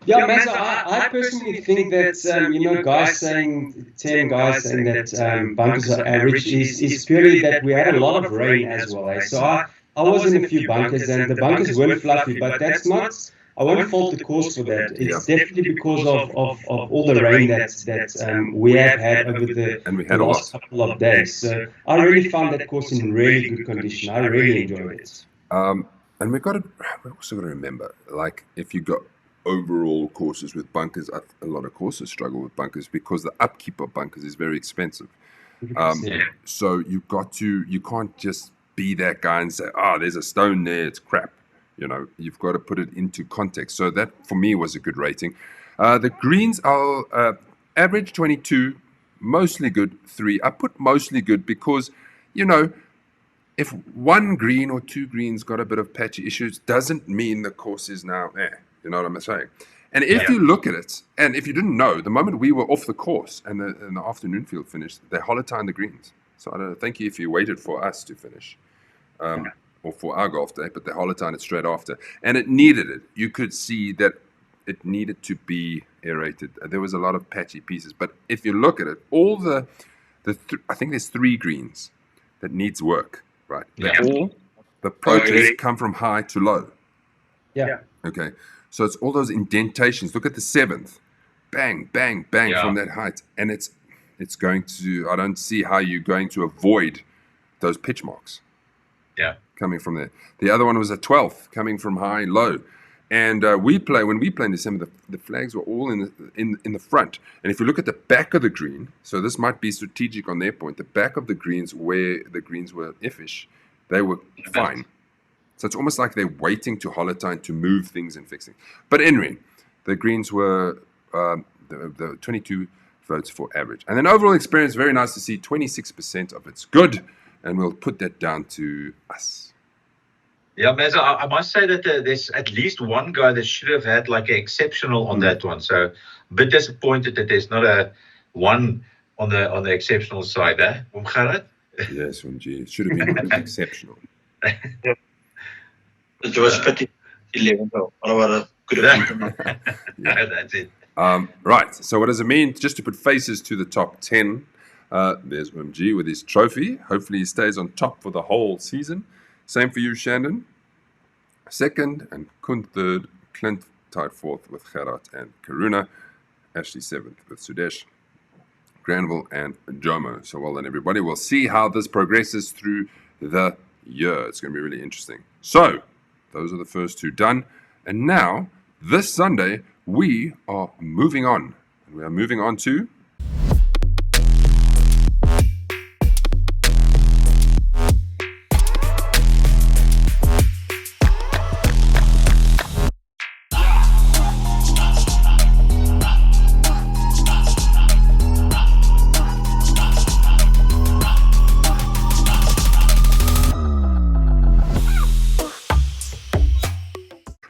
Yeah, Mazda, I personally think that, guys saying 10, guys saying that bunkers are average is purely that we had a lot of rain as well. Eh? So I was in a few bunkers, and the bunkers weren't fluffy, but that's not, I won't fault the course for that. It's definitely because of all the rain that we have had over the last couple of days. So I really found that course in really good condition. I really enjoyed it. And we also got to remember, like if you got overall courses with bunkers, a lot of courses struggle with bunkers because the upkeep of bunkers is very expensive. So you can't just be that guy and say, there's a stone there, it's crap. You've got to put it into context. So that for me was a good rating. The greens are average 22, mostly good 3. I put mostly good because, if one green or two greens got a bit of patchy issues, doesn't mean the course is now there. You know what I'm saying? And if you look at it, and if you didn't know, the moment we were off the course and the afternoon field finished, they holotined the greens. So I don't know, thank you if you waited for us to finish. Or for our golf day, but they holotined it straight after. And it needed it. You could see that it needed to be aerated. There was a lot of patchy pieces. But if you look at it, all I think there's 3 greens that needs work, right? All the approaches come from high to low. Yeah. Okay. So it's all those indentations. Look at the 7th. Bang, bang, bang from that height. And it's going to, I don't see how you're going to avoid those pitch marks. Yeah. Coming from there. The other one was a 12th, coming from high, low. And when we play in December, the flags were all in the front. And if you look at the back of the green, so this might be strategic on their point, the back of the greens where the greens were iffish, they were fine. So it's almost like they're waiting to holotine to move things and fix things. But anyway, the greens were the 22 votes for average. And then overall experience, very nice to see 26% of it's good. And we'll put that down to us. Yeah, Mazda, I must say that there's at least one guy that should have had like an exceptional on that one. So a bit disappointed that there's not a one on the exceptional side. Yes, it should have been exceptional. It was pity 11. Could have been. That's it. Right. So what does it mean? Just to put faces to the top 10. There's OMG with his trophy. Hopefully he stays on top for the whole season. Same for you, Shandon. 2nd, and Kunt 3rd. Clint tied 4th with Gerard and Karuna. Ashley 7th with Sudesh, Granville, and Jomo. So well done, everybody. We'll see how this progresses through the year. It's going to be really interesting. So those are the first 2 done. And now, this Sunday, we are moving on. And we are moving on to...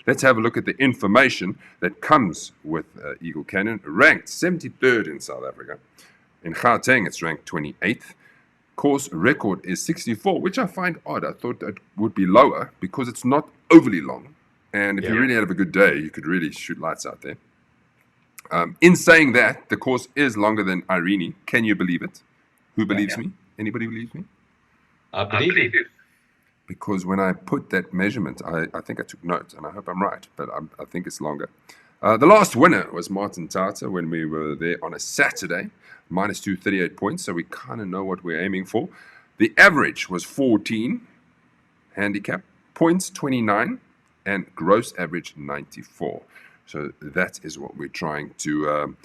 Let's have a look at the information that comes with Eagle Canyon. Ranked 73rd in South Africa. In Gauteng, it's ranked 28th. Course record is 64, which I find odd. I thought that would be lower because it's not overly long. And if you really have a good day, you could really shoot lights out there. In saying that, the course is longer than Irene. Can you believe it? Who believes me? Anybody believes me? I believe you. Because when I put that measurement, I think I took notes, and I hope I'm right, but I think it's longer. The last winner was Martin Tata when we were there on a Saturday, minus 238 points, so we kind of know what we're aiming for. The average was 14, handicap, points 29, and gross average 94. So that is what we're trying to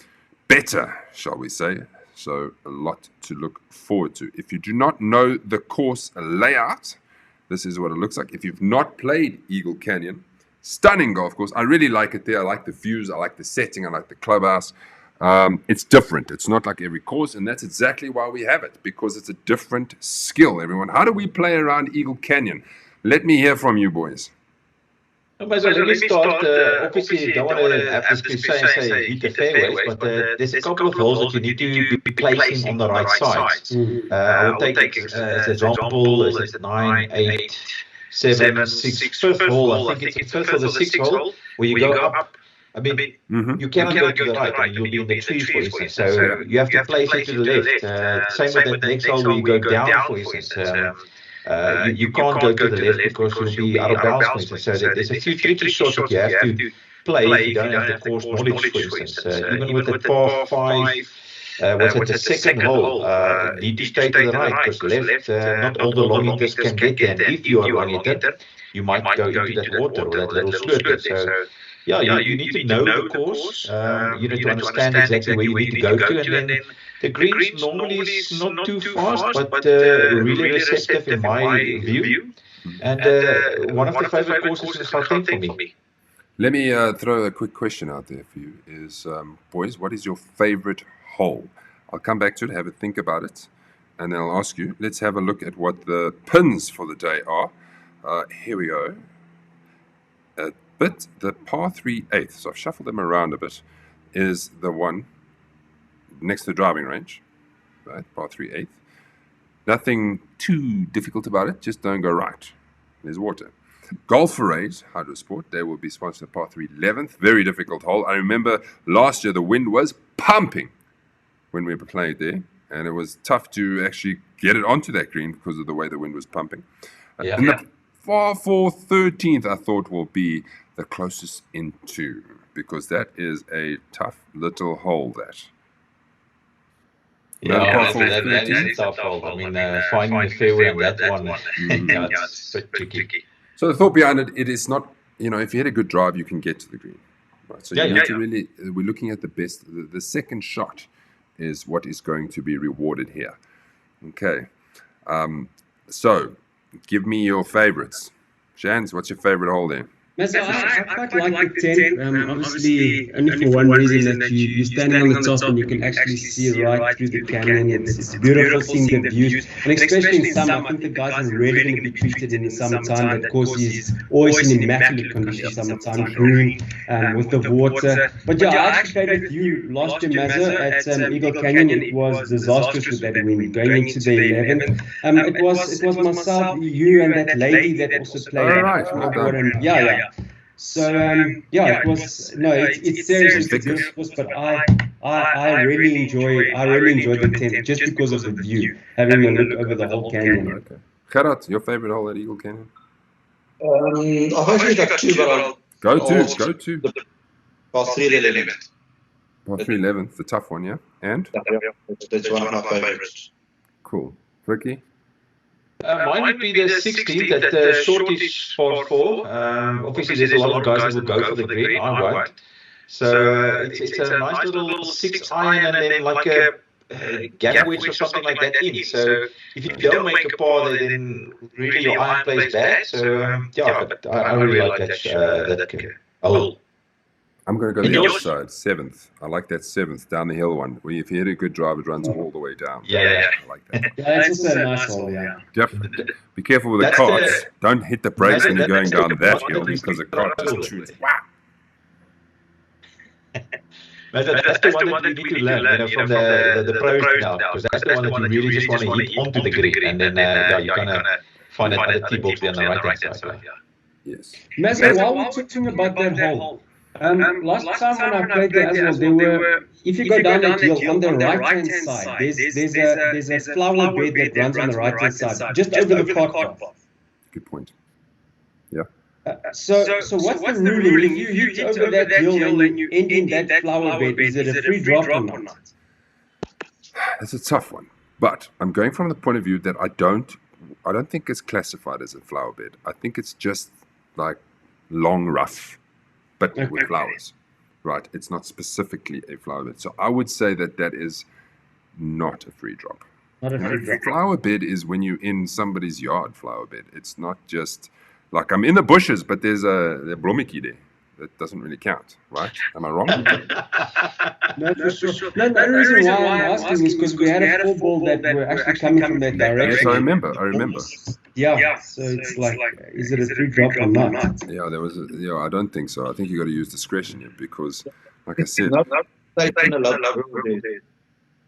better, shall we say. So a lot to look forward to. If you do not know the course layout, this is what it looks like. If you've not played Eagle Canyon, stunning golf course. I really like it there. I like the views. I like the setting. I like the clubhouse. It's different. It's not like every course, and that's exactly why we have it, because it's a different skill, everyone. How do we play around Eagle Canyon? Let me hear from you, boys. So let me start. Obviously, you don't want to have this cliche and say hit the fairways, but there's a couple of holes that you need to be placing on the right sides. I will take as an example, is it 9, 8, 7, 6, first hole. I think it's first or the sixth hole where you go up. I mean, you cannot go to the right. I mean, you'll be in the trees, for instance. So you have to place it to the left. Same with the next hole where you go down, for instance. You can't go to the left because you'll be out of bounds, for instance. So there's a few tricky shots that you have to play if you don't have the course knowledge, for instance. Even with the par 5, the second hole, need to stay to the right because left, not all the long hitters can get there. And if you are a long hitter, you might go into that water or that little slope. So you need to know the course. You need to understand exactly where you need to go to, and then the greens normally is not too fast, but really receptive in my view. And one of the favorite courses in Gauteng for me. Let me throw a quick question out there for you. Is boys, what is your favorite hole? I'll come back to it, have a think about it, and then I'll ask you. Let's have a look at what the pins for the day are. Here we go. But the par 3/8, so I've shuffled them around a bit, is the one next to the driving range, right? Par 3/8. Nothing too difficult about it, just don't go right. There's water. Golf Parade, Hydro Sport, they will be sponsored par 3 11th. Very difficult hole. I remember last year the wind was pumping when we played there, and it was tough to actually get it onto that green because of the way the wind was pumping. And the par 4 13th, I thought, will be the closest into, because that is a tough little hole. That is a tough hole. I mean, finding the fairway on that one, it's a bit tricky. So the thought behind it is not, if you hit a good drive, you can get to the green. Right? So you need to really, we're looking at the best. The second shot is what is going to be rewarded here. Okay. So give me your favorites. Shans, what's your favorite hole there? I quite like the 10, obviously only for one reason, that you're standing on the top and you can actually see right through the canyon. It's beautiful seeing the views, and especially in summer. I think the guys are really going to be treated in the summertime. That course is always in immaculate condition, summertime, green, with the water. But I actually played with you last year, Mazza, at Eagle Canyon. It was disastrous with that wind going into the 11th. It was myself, you, and that lady that also played. All right. So it was it's seriously beautiful, but I really enjoy the 10th just because of the view, having a look over the whole canyon. Okay. Gerard, your favorite hole at Eagle Canyon? I've actually got two, but I'll go to. Par 3 11th. Par 3 11th, the tough one, yeah? And? That's one of my favorites. Cool. Ricky? Mine would be the 16th, that shortish par 4. Obviously, there's a lot of guys that will go for the green. I won't. So it's a nice little 6 iron and then like a gap wedge or something like that in. So if you don't make a par, then really your iron plays bad. So but I really like that hole. I'm going to go the other side, 7th. I like that 7th, down the hill one. Where if you hit a good drive, it runs all the way down. Yeah. I like that. Yeah, it's also a nice hole, yeah. Yep. Be careful with the carts. Don't hit the brakes when you're going down that hill because the cart just tunes. Wow. That's the one that we need to learn, from the pros now, because that's the one that you really just want to hit onto the green, and then you kind of find another tee box there on the right-hand side. Yes. Mazza, while we're talking about that hole, last time when I played there as well, there were, if you go down that hill on the right-hand side, there's a flower bed that runs on the right-hand side, just over the cart path. Good point. Yeah. So what's the ruling? If you hit over that hill and you end in that flower bed, is it a free drop or not? That's a tough one. But I'm going from the point of view that I don't think it's classified as a flower bed. I think it's just like long rough, but with flowers. Right? It's not specifically a flower bed. So I would say that is not a free drop. Not a free drop. Flower bed is when you're in somebody's yard flower bed. It's not just like I'm in the bushes, but there's a blommetjie there. That doesn't really count, right? Am I wrong? No, for sure. No, the reason why I'm asking is because we had a full ball that were actually coming from that direction. Yes, I remember. Yeah, so it's like, is it a free drop or not? Yeah, I don't think so. I think you got to use discretion here because, like I said,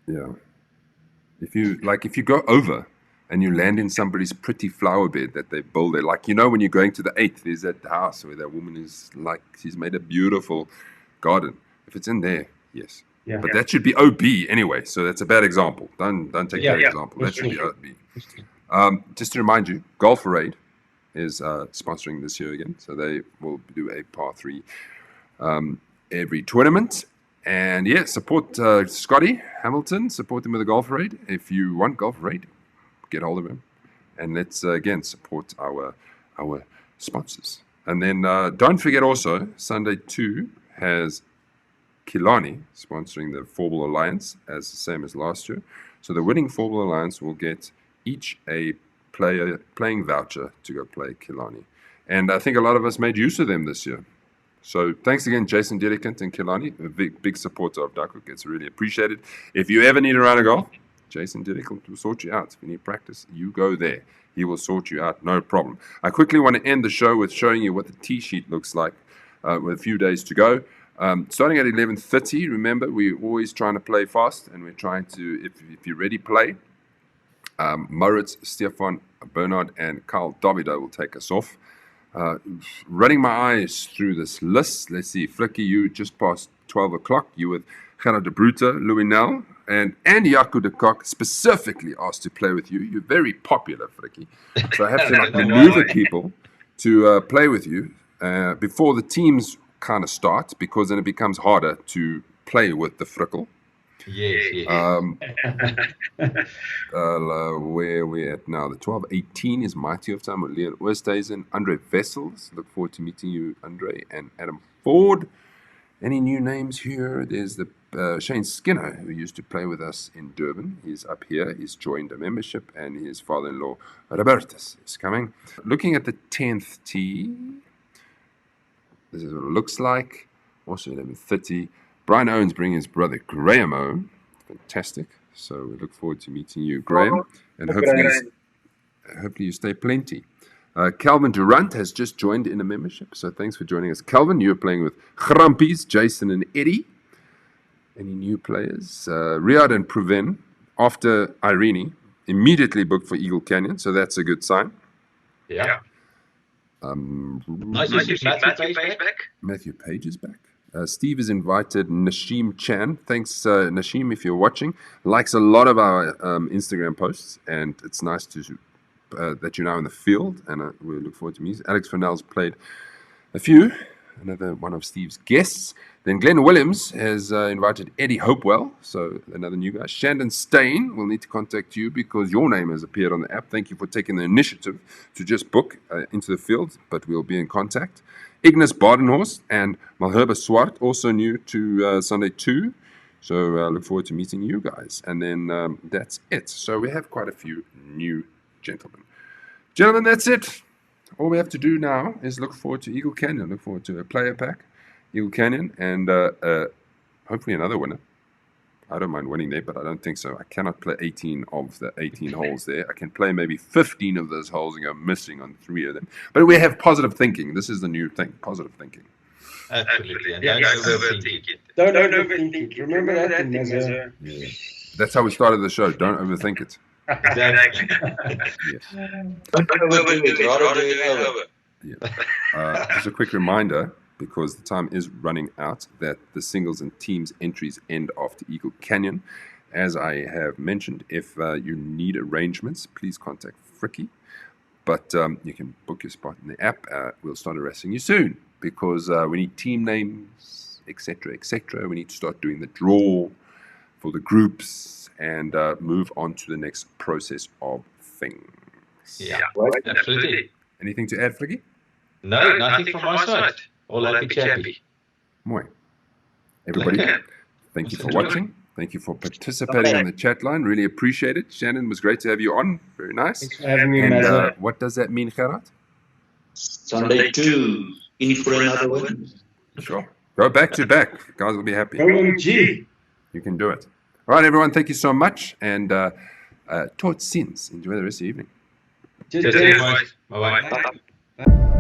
yeah. If you go over and you land in somebody's pretty flower bed that they build there, like when you're going to the 8th, there's that house where that woman is she's made a beautiful garden. If it's in there, yes. Yeah. But that should be OB anyway, so that's a bad example. Don't take that example. That should be OB. Just to remind you, Golf Raid is sponsoring this year again, so they will do a par 3 every tournament. And yeah, support Scotty Hamilton, support him with a Golf Raid. If you want Golf Raid, get hold of him. And let's again support our sponsors. And then don't forget also, Sunday 2 has Killarney sponsoring the 4-Ball Alliance, as the same as last year. So the winning 4-Ball Alliance will get each a playing voucher to go play Killarney. And I think a lot of us made use of them this year. So thanks again, Jason Dedicant and Killarney, a big supporter of Duckhook. It's really appreciated. If you ever need a round of golf, Jason Dedicant will sort you out. If you need practice, you go there. He will sort you out, no problem. I quickly want to end the show with showing you what the tee sheet looks like with a few days to go. Starting at 11:30, remember, we're always trying to play fast, and we're trying to, if you're ready, play. Moritz, Stefan, Bernard, and Carl Davido will take us off. Running my eyes through this list, let's see, Flicky, you just past 12 o'clock. You with Gerard de Brute, Louis Nel, and Jaco de Kock specifically asked to play with you. You're very popular, Flicky. So I have to maneuver people to play with you before the teams kind of start, because then it becomes harder to play with the Frickle. Yes. Where are we at now? The 12:18 is my tee of time with Leon Oosthuizen, Andre Wessels. Look forward to meeting you, Andre, and Adam Ford. Any new names here? There's the Shane Skinner, who used to play with us in Durban. He's up here. He's joined a membership, and his father-in-law, Robertus, is coming. Looking at the 10th tee, this is what it looks like. Also 11:30. Brian Owens bringing his brother Graham Owen. Fantastic. So we look forward to meeting you, Graham. And hopefully you stay plenty. Calvin Durant has just joined in a membership. So thanks for joining us. Calvin, you're playing with Grampies, Jason and Eddie. Any new players? Riyad and Pruven, after Irene, immediately booked for Eagle Canyon. So that's a good sign. Yeah. Nice to see Matthew Page back. Matthew Page is back. Steve has invited Nashim Chan. Thanks, Nashim, if you're watching. Likes a lot of our Instagram posts, and it's nice to that you're now in the field, and we look forward to meeting. Alex Fernell's played a few, another one of Steve's guests. Then Glenn Williams has invited Eddie Hopewell, so another new guy. Shandon Stain will need to contact you because your name has appeared on the app. Thank you for taking the initiative to just book into the field, but we'll be in contact. Ignis Badenhorst and Malherbe Swart, also new to Sunday 2. So I look forward to meeting you guys. And then that's it. So we have quite a few new gentlemen. Gentlemen, that's it. All we have to do now is look forward to Eagle Canyon, look forward to a player pack, Eagle Canyon, and hopefully another winner. I don't mind winning there, but I don't think so. I cannot play 18 of the 18 holes there. I can play maybe 15 of those holes and go missing on 3 of them. But we have positive thinking. This is the new thing, positive thinking. Absolutely. And don't overthink it. Don't overthink it. Remember that, Mazza? Yeah. That's how we started the show. Don't overthink it. Exactly. Yes. Don't overdo it, rather do it over. Yeah. Just a quick reminder, because the time is running out, that the singles and teams entries end after Eagle Canyon. As I have mentioned, if you need arrangements, please contact Fricky. But you can book your spot in the app. We'll start arresting you soon, because we need team names, etc., etc. We need to start doing the draw for the groups and move on to the next process of things. Yeah, absolutely. Anything to add, Fricky? No, nothing from my side. All happy chappy. Mooi. Everybody, thank you for watching. Thank you for participating on the chat line. Really appreciate it. Shannon, was great to have you on. Very nice. Thanks for having me, And Mazza. what does that mean, Gerard? Sunday 2, in for another win. Sure. Go back to back. Guys will be happy. OMG. You can do it. All right, everyone. Thank you so much. And tot ziens. Enjoy the rest of the evening. Cheers. Cheers, boys. Bye-bye.